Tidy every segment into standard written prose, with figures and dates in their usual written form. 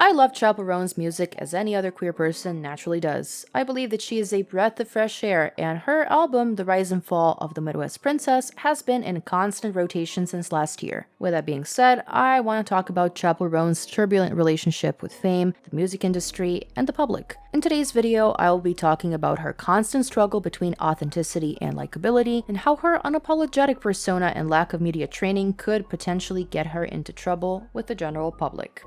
I love Chappell Roan's music as any other queer person naturally does. I believe that she is a breath of fresh air, and her album, The Rise and Fall of the Midwest Princess, has been in constant rotation since last year. With that being said, I want to talk about Chappell Roan's turbulent relationship with fame, the music industry, and the public. In today's video, I will be talking about her constant struggle between authenticity and likability, and how her unapologetic persona and lack of media training could potentially get her into trouble with the general public.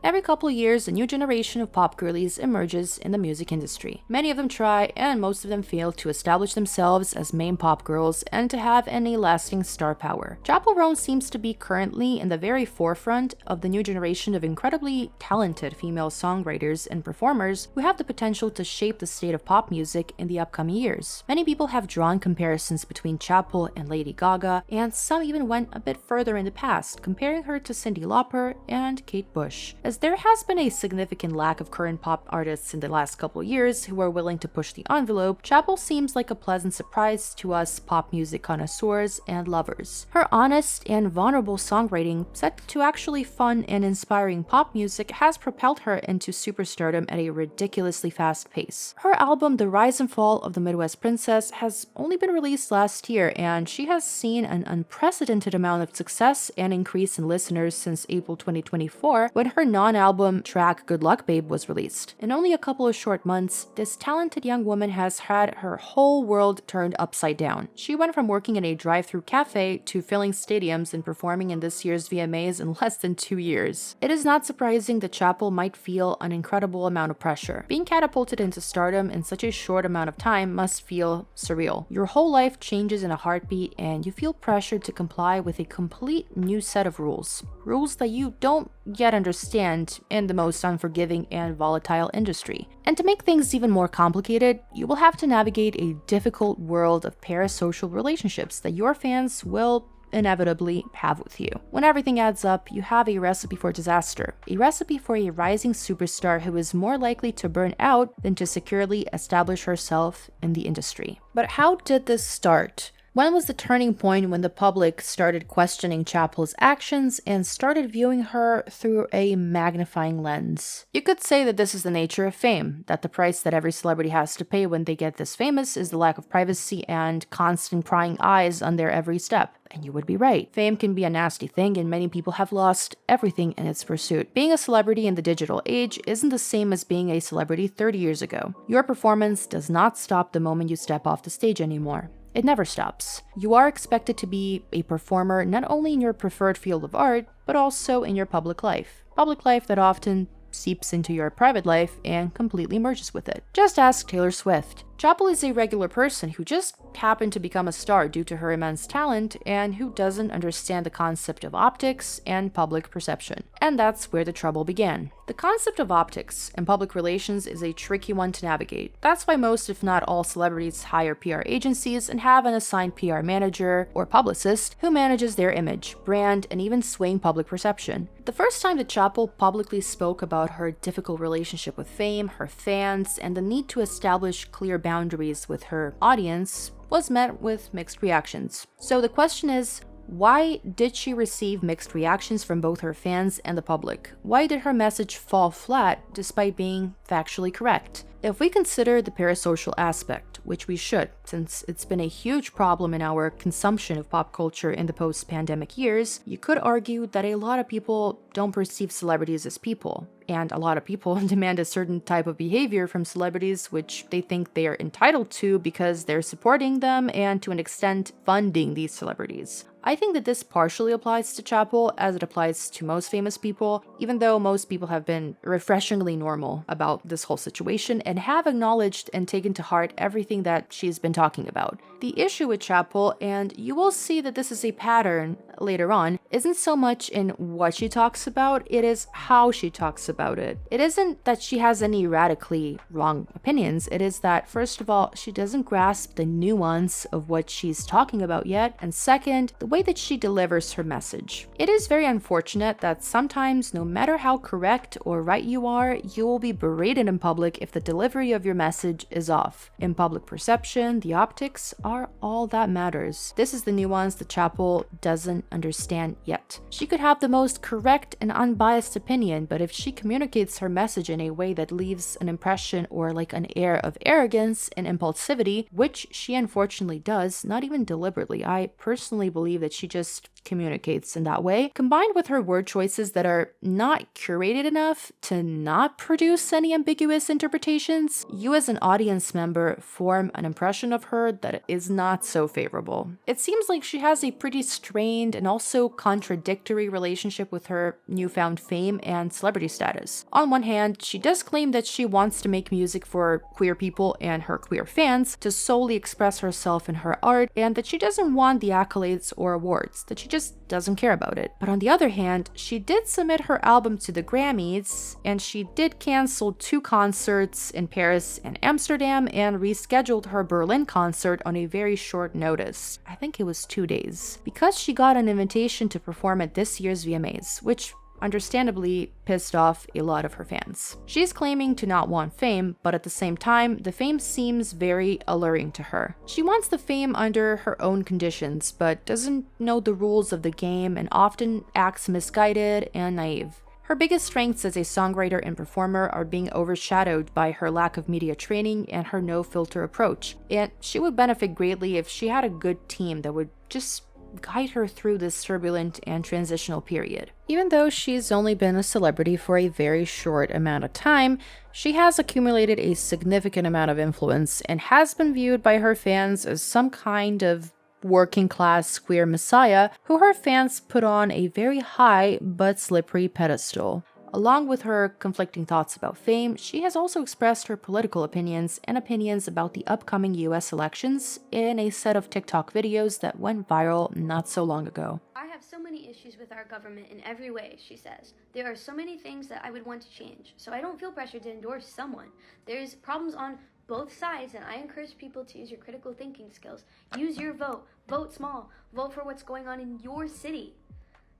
Every couple of years, a new generation of pop girlies emerges in the music industry. Many of them try, and most of them fail to establish themselves as main pop girls and to have any lasting star power. Chappell Roan seems to be currently in the very forefront of the new generation of incredibly talented female songwriters and performers who have the potential to shape the state of pop music in the upcoming years. Many people have drawn comparisons between Chappell and Lady Gaga, and some even went a bit further in the past, comparing her to Cyndi Lauper and Kate Bush. As there has been a significant lack of current pop artists in the last couple of years who are willing to push the envelope, Chappell seems like a pleasant surprise to us pop music connoisseurs and lovers. Her honest and vulnerable songwriting, set to actually fun and inspiring pop music, has propelled her into superstardom at a ridiculously fast pace. Her album The Rise and Fall of the Midwest Princess has only been released last year, and she has seen an unprecedented amount of success and increase in listeners since April 2024, when her non-album track Good Luck Babe was released. In only a couple of short months, this talented young woman has had her whole world turned upside down. She went from working in a drive-thru cafe to filling stadiums and performing in this year's VMAs in less than 2 years. It is not surprising that Chappell might feel an incredible amount of pressure. Being catapulted into stardom in such a short amount of time must feel surreal. Your whole life changes in a heartbeat, and you feel pressured to comply with a complete new set of rules. Rules that you don't yet understand in the most unforgiving and volatile industry. And to make things even more complicated, you will have to navigate a difficult world of parasocial relationships that your fans will inevitably have with you. When everything adds up, you have a recipe for disaster, a recipe for a rising superstar who is more likely to burn out than to securely establish herself in the industry. But how did this start? When was the turning point when the public started questioning Chappell's actions and started viewing her through a magnifying lens? You could say that this is the nature of fame, that the price that every celebrity has to pay when they get this famous is the lack of privacy and constant prying eyes on their every step. And you would be right. Fame can be a nasty thing, and many people have lost everything in its pursuit. Being a celebrity in the digital age isn't the same as being a celebrity 30 years ago. Your performance does not stop the moment you step off the stage anymore. It never stops. You are expected to be a performer not only in your preferred field of art, but also in your public life. Public life that often seeps into your private life and completely merges with it. Just ask Taylor Swift. Chappell is a regular person who just happened to become a star due to her immense talent and who doesn't understand the concept of optics and public perception. And that's where the trouble began. The concept of optics and public relations is a tricky one to navigate. That's why most, if not all, celebrities hire PR agencies and have an assigned PR manager or publicist who manages their image, brand, and even swaying public perception. The first time that Chappell publicly spoke about her difficult relationship with fame, her fans, and the need to establish clear boundaries with her audience was met with mixed reactions. So the question is, why did she receive mixed reactions from both her fans and the public? Why did her message fall flat despite being factually correct? If we consider the parasocial aspect, which we should, since it's been a huge problem in our consumption of pop culture in the post-pandemic years, you could argue that a lot of people don't perceive celebrities as people. And a lot of people demand a certain type of behavior from celebrities which they think they are entitled to because they're supporting them and, to an extent, funding these celebrities. I think that this partially applies to Chappell as it applies to most famous people, even though most people have been refreshingly normal about this whole situation and have acknowledged and taken to heart everything that she's been talking about. The issue with Chappell, and you will see that this is a pattern later on, isn't so much in what she talks about, it is how she talks about it. It isn't that she has any radically wrong opinions, it is that, first of all, she doesn't grasp the nuance of what she's talking about yet, and second, the way way that she delivers her message. It is very unfortunate that sometimes, no matter how correct or right you are, you will be berated in public if the delivery of your message is off. In public perception, the optics are all that matters. This is the nuance that Chappell doesn't understand yet. She could have the most correct and unbiased opinion, but if she communicates her message in a way that leaves an impression or like an air of arrogance and impulsivity, which she unfortunately does, not even deliberately, I personally believe that she just communicates in that way, combined with her word choices that are not curated enough to not produce any ambiguous interpretations, you as an audience member form an impression of her that is not so favorable. It seems like she has a pretty strained and also contradictory relationship with her newfound fame and celebrity status. On one hand, she does claim that she wants to make music for queer people and her queer fans, to solely express herself in her art, and that she doesn't want the accolades or awards, that she just doesn't care about it. But on the other hand, she did submit her album to the Grammys, and she did cancel 2 concerts in Paris and Amsterdam and rescheduled her Berlin concert on a very short notice. I think it was 2 days, because she got an invitation to perform at this year's VMAs, which understandably pissed off a lot of her fans. She's claiming to not want fame, but at the same time, the fame seems very alluring to her. She wants the fame under her own conditions, but doesn't know the rules of the game and often acts misguided and naive. Her biggest strengths as a songwriter and performer are being overshadowed by her lack of media training and her no-filter approach, and she would benefit greatly if she had a good team that would just guide her through this turbulent and transitional period. Even though she's only been a celebrity for a very short amount of time, she has accumulated a significant amount of influence and has been viewed by her fans as some kind of working-class queer messiah who her fans put on a very high but slippery pedestal. Along with her conflicting thoughts about fame, she has also expressed her political opinions and opinions about the upcoming US elections in a set of TikTok videos that went viral not so long ago. I have so many issues with our government in every way, she says. There are so many things that I would want to change, so I don't feel pressured to endorse someone. There's problems on both sides, and I encourage people to use your critical thinking skills. Use your vote. Vote small. Vote for what's going on in your city.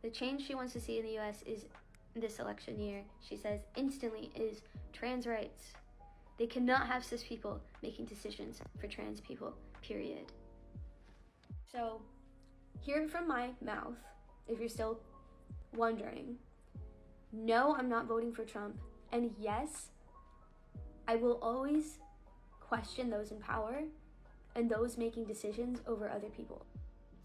The change she wants to see in the US is this election year, she says, instantly is trans rights. They cannot have cis people making decisions for trans people, period. So, hear it from my mouth, if you're still wondering. No, I'm not voting for Trump. And yes, I will always question those in power and those making decisions over other people.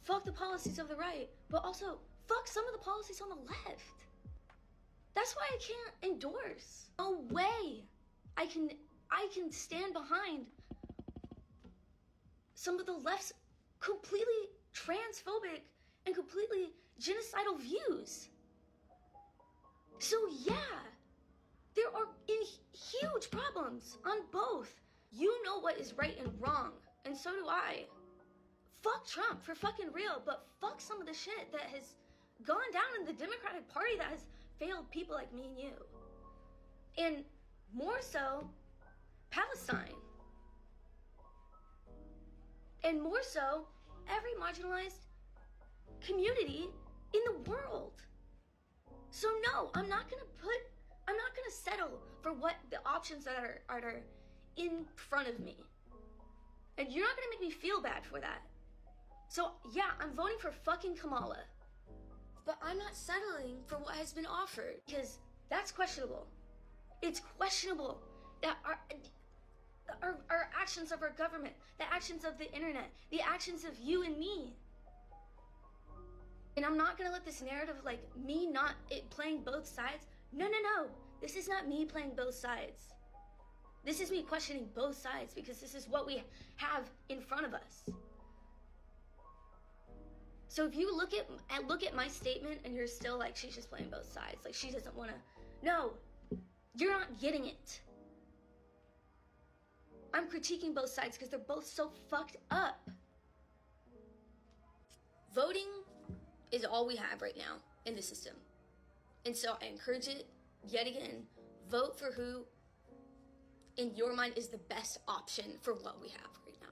Fuck the policies of the right, but also fuck some of the policies on the left. That's why I can't endorse. No way I can stand behind some of the left's completely transphobic and completely genocidal views. So yeah, there are huge problems on both. You know what is right and wrong, and so do I. Fuck Trump for fucking real, but fuck some of the shit that has gone down in the Democratic Party that has failed people like me and you. And more so, Palestine. And more so, every marginalized community in the world. So no, I'm not gonna settle for what the options that are in front of me. And you're not gonna make me feel bad for that. So yeah, I'm voting for fucking Kamala. But I'm not settling for what has been offered, because that's questionable. It's questionable that our actions of our government, the actions of the internet, the actions of you and me. And I'm not gonna let this narrative of like me not playing both sides. No. This is not me playing both sides. This is me questioning both sides because this is what we have in front of us. So if you look at my statement and you're still like, she's just playing both sides, like she doesn't want to, no, you're not getting it. I'm critiquing both sides because they're both so fucked up. Voting is all we have right now in the system. And so I encourage it, yet again, vote for who in your mind is the best option for what we have right now.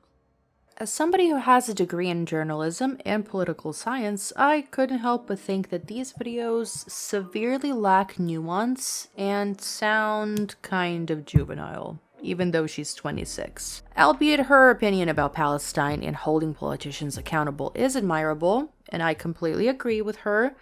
As somebody who has a degree in journalism and political science, I couldn't help but think that these videos severely lack nuance and sound kind of juvenile, even though she's 26. Albeit her opinion about Palestine and holding politicians accountable is admirable, and I completely agree with her.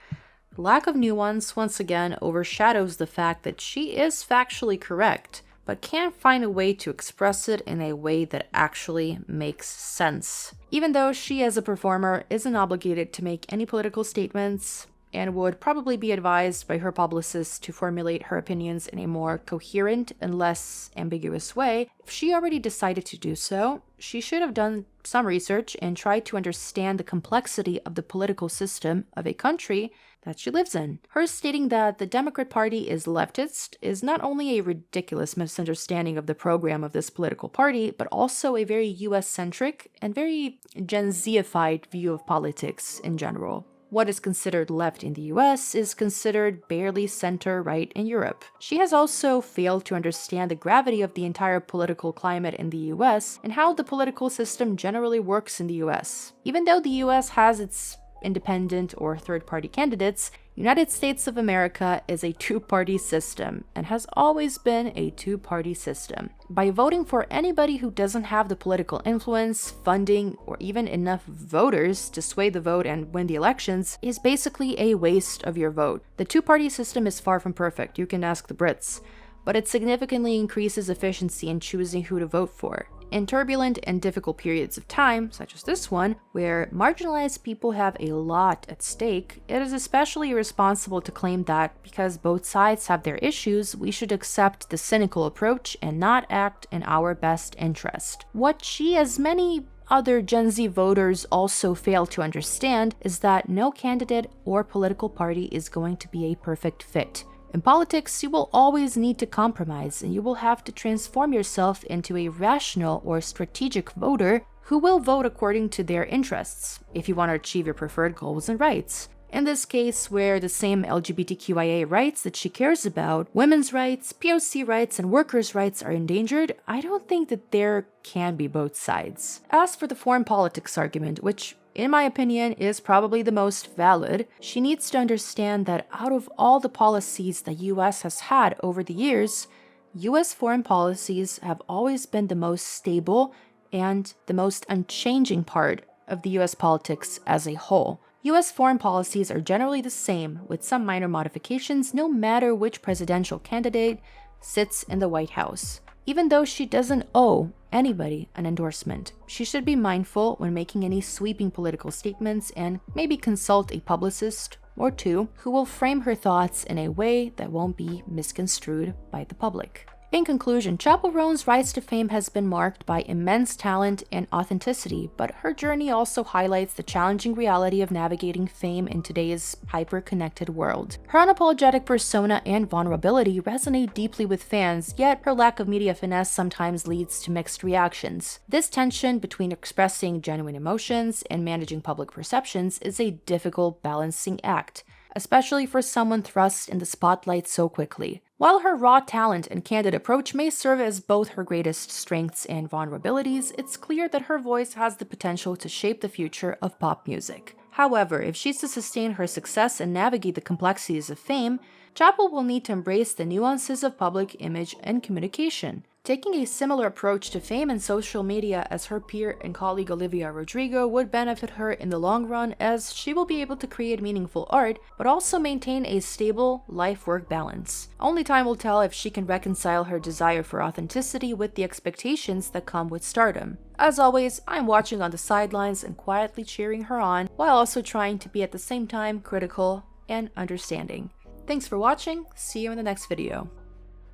Lack of nuance once again overshadows the fact that she is factually correct, but can't find a way to express it in a way that actually makes sense. Even though she as a performer isn't obligated to make any political statements, and would probably be advised by her publicist to formulate her opinions in a more coherent and less ambiguous way, if she already decided to do so, she should have done some research and tried to understand the complexity of the political system of a country that she lives in. Her stating that the Democrat Party is leftist is not only a ridiculous misunderstanding of the program of this political party, but also a very US-centric and very Gen Z-ified view of politics in general. What is considered left in the US is considered barely center-right in Europe. She has also failed to understand the gravity of the entire political climate in the US and how the political system generally works in the US. Even though the US has its independent or third-party candidates, United States of America is a two-party system and has always been a two-party system. By voting for anybody who doesn't have the political influence, funding, or even enough voters to sway the vote and win the elections is basically a waste of your vote. The two-party system is far from perfect, you can ask the Brits, but it significantly increases efficiency in choosing who to vote for. In turbulent and difficult periods of time, such as this one, where marginalized people have a lot at stake, it is especially irresponsible to claim that because both sides have their issues, we should accept the cynical approach and not act in our best interest. What she, as many other Gen Z voters, also fail to understand is that no candidate or political party is going to be a perfect fit. In politics, you will always need to compromise, and you will have to transform yourself into a rational or strategic voter who will vote according to their interests, if you want to achieve your preferred goals and rights. In this case, where the same LGBTQIA rights that she cares about, women's rights, POC rights, and workers' rights are endangered, I don't think that there can be both sides. As for the foreign politics argument, which in my opinion, is probably the most valid, she needs to understand that out of all the policies the US has had over the years, US foreign policies have always been the most stable and the most unchanging part of the US politics as a whole. US foreign policies are generally the same, with some minor modifications, no matter which presidential candidate sits in the White House. Even though she doesn't owe anybody an endorsement, she should be mindful when making any sweeping political statements and maybe consult a publicist or two who will frame her thoughts in a way that won't be misconstrued by the public. In conclusion, Chappell Roan's rise to fame has been marked by immense talent and authenticity, but her journey also highlights the challenging reality of navigating fame in today's hyper-connected world. Her unapologetic persona and vulnerability resonate deeply with fans, yet her lack of media finesse sometimes leads to mixed reactions. This tension between expressing genuine emotions and managing public perceptions is a difficult balancing act, especially for someone thrust in the spotlight so quickly. While her raw talent and candid approach may serve as both her greatest strengths and vulnerabilities, it's clear that her voice has the potential to shape the future of pop music. However, if she's to sustain her success and navigate the complexities of fame, Chappell will need to embrace the nuances of public image and communication. Taking a similar approach to fame and social media as her peer and colleague Olivia Rodrigo would benefit her in the long run, as she will be able to create meaningful art, but also maintain a stable life-work balance. Only time will tell if she can reconcile her desire for authenticity with the expectations that come with stardom. As always, I'm watching on the sidelines and quietly cheering her on, while also trying to be at the same time critical and understanding. Thanks for watching, see you in the next video.